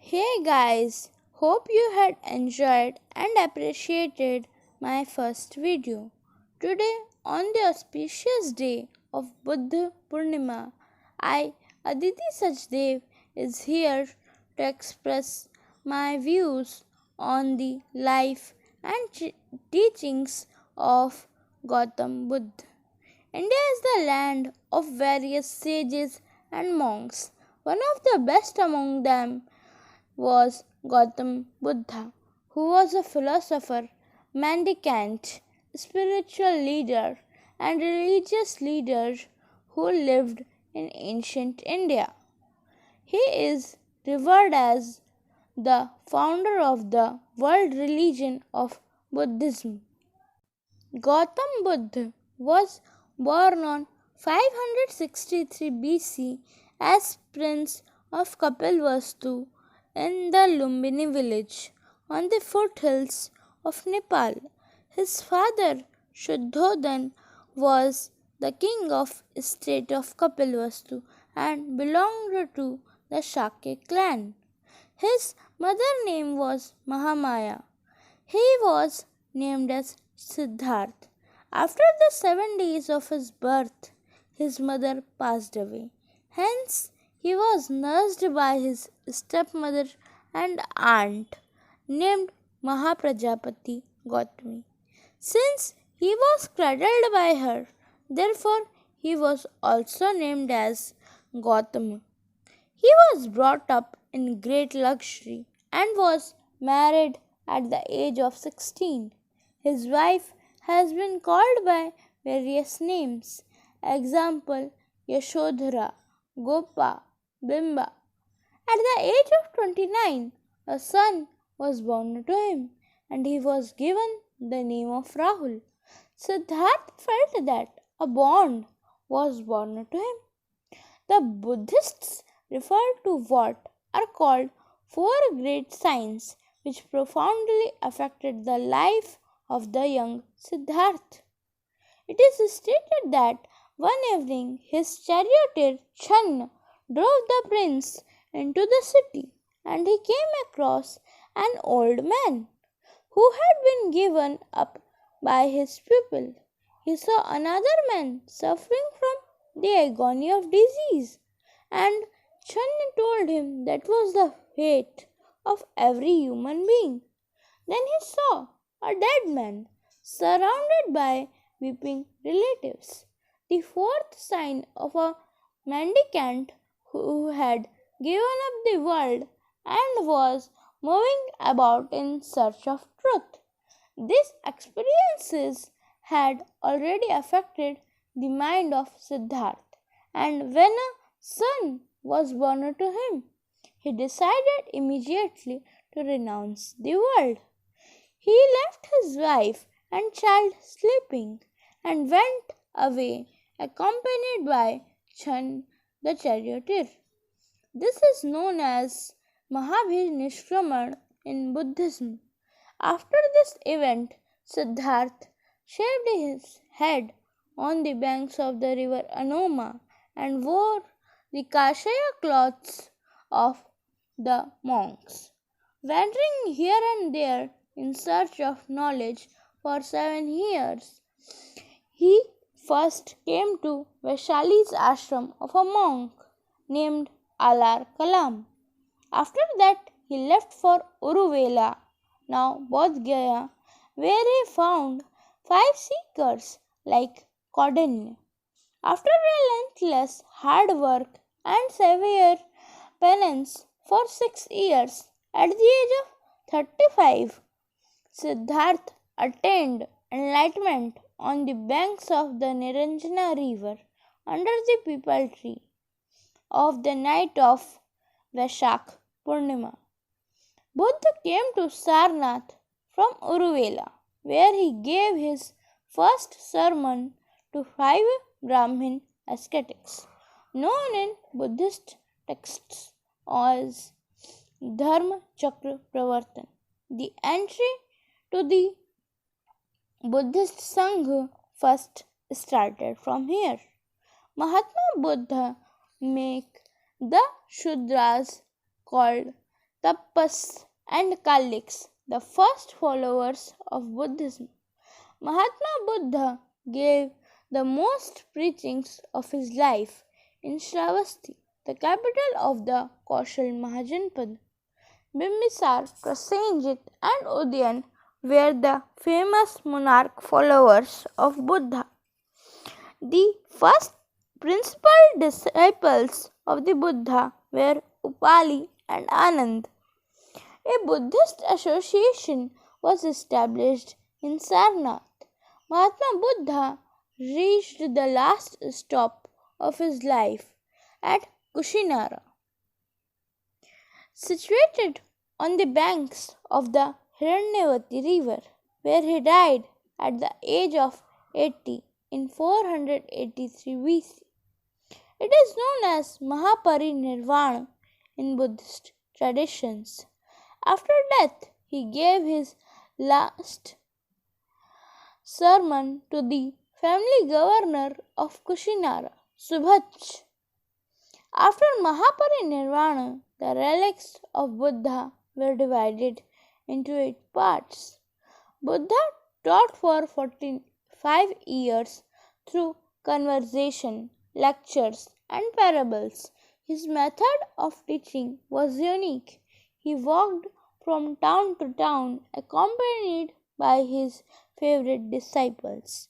Hey guys, hope you had enjoyed and appreciated my first video. Today, on the auspicious day of Buddha Purnima, I, Aditi Sachdev, is here to express my views on the life and teachings of Gautam Buddha. India is the land of various sages and monks. One of the best among them was Gautama Buddha, who was a philosopher, mendicant, spiritual leader, and religious leader who lived in ancient India. He is revered as the founder of the world religion of Buddhism. Gautama Buddha was born on 563 BC as Prince of Kapilvastu in the Lumbini village on the foothills of Nepal. His father Shuddhodhan was the king of state of Kapilvastu and belonged to the Shakya clan. His mother name was Mahamaya. He was named as Siddharth. After the 7 days of his birth, his mother passed away. Hence, he was nursed by his stepmother and aunt, named Mahaprajapati Gautami. Since he was cradled by her, therefore he was also named as Gautama. He was brought up in great luxury and was married at the age of 16. His wife has been called by various names. Example Yashodhara, Gopa, Bimba. At the age of 29, a son was born to him and he was given the name of Rahul. Siddhartha felt that a bond was born to him. The Buddhists refer to what are called four great signs which profoundly affected the life of the young Siddhartha. It is stated that one evening his charioteer Channa drove the prince into the city and he came across an old man who had been given up by his pupil. He saw another man suffering from the agony of disease, and Channa told him that was the fate of every human being. Then he saw a dead man surrounded by weeping relatives, the fourth sign of a mendicant who had given up the world and was moving about in search of truth. These experiences had already affected the mind of Siddhartha, and when a son was born to him, he decided immediately to renounce the world. He left his wife and child sleeping and went away accompanied by Chan the charioteer. This is known as Mahabhinishraman in Buddhism. After this event, Siddhartha shaved his head on the banks of the river Anoma and wore the kashaya cloths of the monks. Wandering here and there in search of knowledge for 7 years, he first came to Vaishali's ashram of a monk named Alar Kalam. After that, he left for Uruvela, now Bodh Gaya, where he found 5 seekers like Kaudinya. After relentless hard work and severe penance for 6 years, at the age of 35, Siddhartha attained enlightenment on the banks of the Niranjana river under the peepal tree of the night of Vaishak Purnima. Buddha came to Sarnath from Uruvela, where he gave his first sermon to 5 Brahmin ascetics, known in Buddhist texts as Dharma Chakra Pravartan. The entry to the Buddhist Sangha first started from here. Mahatma Buddha make the Shudras called Tapas, and Kaliks, the first followers of Buddhism. Mahatma Buddha gave the most preachings of his life in Shravasti, the capital of the Kaushal Mahajanpad. Bimbisar, Prasenjit, and Udyan were the famous monarch followers of Buddha. The first principal disciples of the Buddha were Upali and Anand. A Buddhist association was established in Sarnath. Mahatma Buddha reached the last stop of his life at Kushinara, situated on the banks of the Hiranyavati river, where he died at the age of 80 in 483 BC. It is known as Mahaparinirvana in Buddhist traditions. After death, he gave his last sermon to the family governor of Kushinara, Subhach. After Mahaparinirvana, the relics of Buddha were divided into 8 parts. Buddha taught for 45 years through conversation, lectures, and parables. His method of teaching was unique. He walked from town to town, accompanied by his favorite disciples,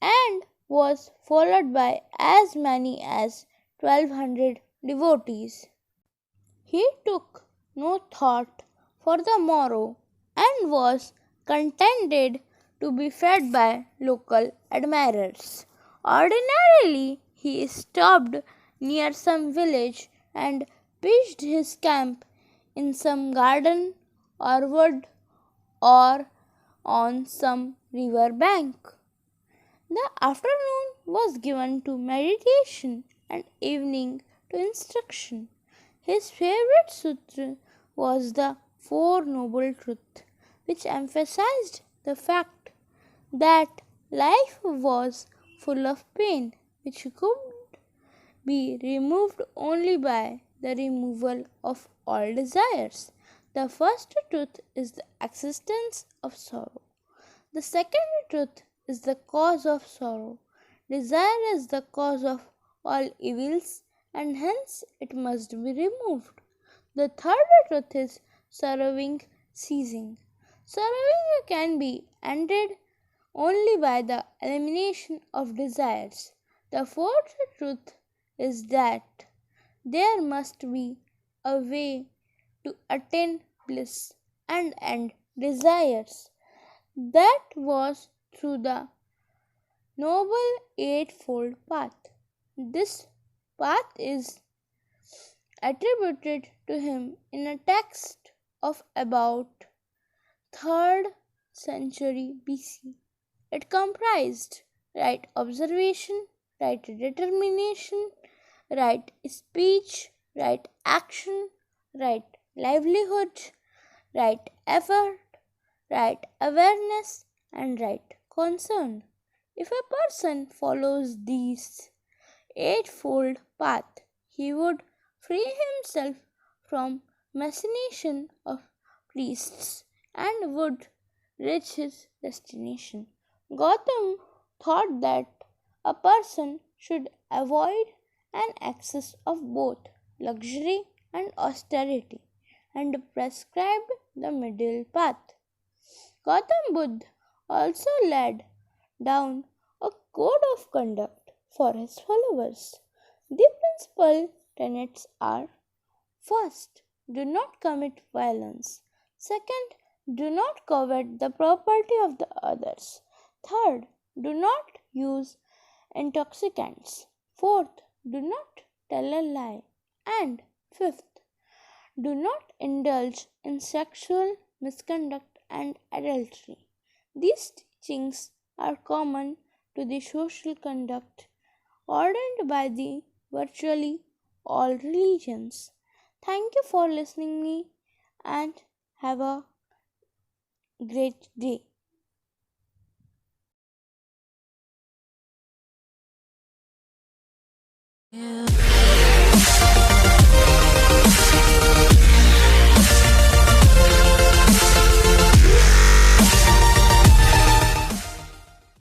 and was followed by as many as 1200 devotees. He took no thought for the morrow and was contented to be fed by local admirers. Ordinarily, he stopped near some village and pitched his camp in some garden or wood or on some river bank. The afternoon was given to meditation and evening to instruction. His favorite sutra was the Four Noble Truths, which emphasized the fact that life was full of pain, which could be removed only by the removal of all desires. The first truth is the existence of sorrow. The second truth is the cause of sorrow. Desire is the cause of all evils, and hence it must be removed. The third truth is sorrowing ceasing. Sorrowing can be ended only by the elimination of desires. The fourth truth is that there must be a way to attain bliss and end desires. That was through the Noble Eightfold Path. This path is attributed to him in a text of about 3rd century BC. It comprised right observation, right determination, right speech, right action, right livelihood, right effort, right awareness, and right concern. If a person follows these eightfold path, he would free himself from machination of priests and would reach his destination. Gautama thought that a person should avoid an excess of both luxury and austerity and prescribed the middle path. Gautama Buddha also laid down a code of conduct for his followers. The principal tenets are: first, do not commit violence. Second, do not covet the property of the others. Third, do not use intoxicants. Fourth, do not tell a lie. And fifth, do not indulge in sexual misconduct and adultery. These teachings are common to the social conduct ordained by the virtually all religions. Thank you for listening me and have a great day.